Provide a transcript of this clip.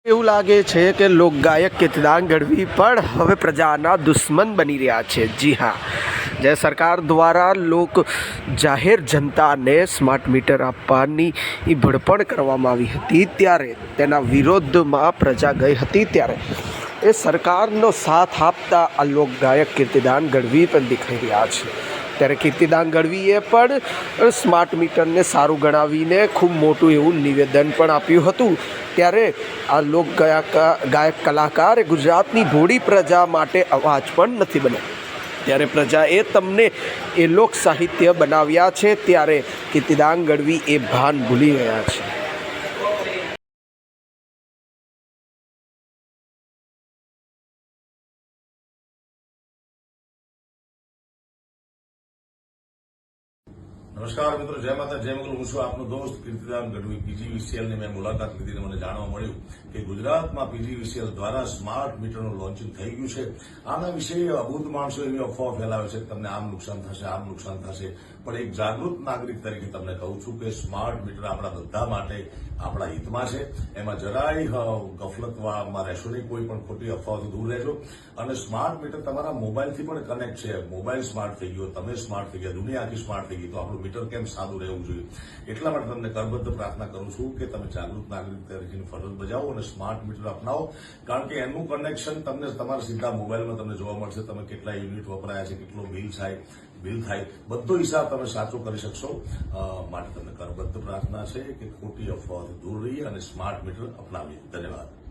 એવું લાગે છે કે લોકગાયક કીર્તિદાન ગઢવી પણ હવે પ્રજાના દુશ્મન બની રહ્યા છે। જી હા, જે સરકાર દ્વારા જાહેર જનતાને સ્માર્ટ મીટર આપવાની ભડપણ કરવામાં આવી હતી, ત્યારે તેના વિરોધમાં પ્રજા ગઈ હતી। ત્યારે એ સરકારનો સાથ આપતા આ લોકગાયક કીર્તિદાન ગઢવી પણ દેખાઈ રહ્યા છે। ત્યારે કીર્તિદાન ગઢવીએ પણ સ્માર્ટ મીટરને સારું ગણાવીને ખૂબ મોટું એવું નિવેદન પણ આપ્યું હતું। ત્યારે આ ગાયક કલાકાર ગુજરાતની ભોળી પ્રજા માટે અવાજ પણ નથી બન્યા। ત્યારે પ્રજાએ તમને એ લોક સાહિત્ય બનાવ્યા છે, ત્યારે કીર્તિદાન ગઢવી એ ભાન ભૂલી ગયા છે। નમસ્કાર મિત્રો, જય માતા જય મંગલ। હું છું આપનો દોસ્ત કીર્તિદાન ગઢવી। પીજીવીસીએલ ની મેં મુલાકાત લીધી અને મને જાણવા મળ્યું કે ગુજરાતમાં પીજીવીસીએલ દ્વારા સ્માર્ટ મીટરનું લોન્ચિંગ થઈ ગયું છે। આના વિશે અબૂધ માણસો એવી અફવા ફેલાવે છે કે તમને આમ નુકસાન થશે, આમ નુકસાન થશે, પણ એક જાગૃત નાગરિક તરીકે તમને કહું છું કે સ્માર્ટ મીટર આપણા બધા માટે આપણા હિતમાં છે। એમાં જરાય ગફલતમાં રહેશો નહીં, કોઈ પણ ખોટી અફવાઓથી દૂર રહેજો। અને સ્માર્ટ મીટર તમારા મોબાઈલથી પણ કનેક્ટ છે। મોબાઈલ સ્માર્ટ થઈ ગયો, તમે સ્માર્ટ થઈ ગયા, દુનિયા આખી સ્માર્ટ થઈ ગઈ, તો આપણું મીટર કેમ સાદું રહેવું જોઈએ? એટલા માટે તમને કરબદ્ધ પ્રાર્થના કરું છું કે તમે જાગૃત નાગરિક તરીકેની ફરજ બજાવો અને સ્માર્ટ મીટર અપનાવો, કારણ કે એનું કનેક્શન તમને તમારા સીધા મોબાઈલમાં તમને જોવા મળશે। તમે કેટલા યુનિટ વપરાયા છે, કેટલો બિલ થાય, બધો હિસાબ તમે સાચો કરી શકશો। માટે તમને કરબદ્ધ પ્રાર્થના છે કે ખોટી અફવાઓથી દૂર રહીએ અને સ્માર્ટ મીટર અપનાવીએ। ધન્યવાદ।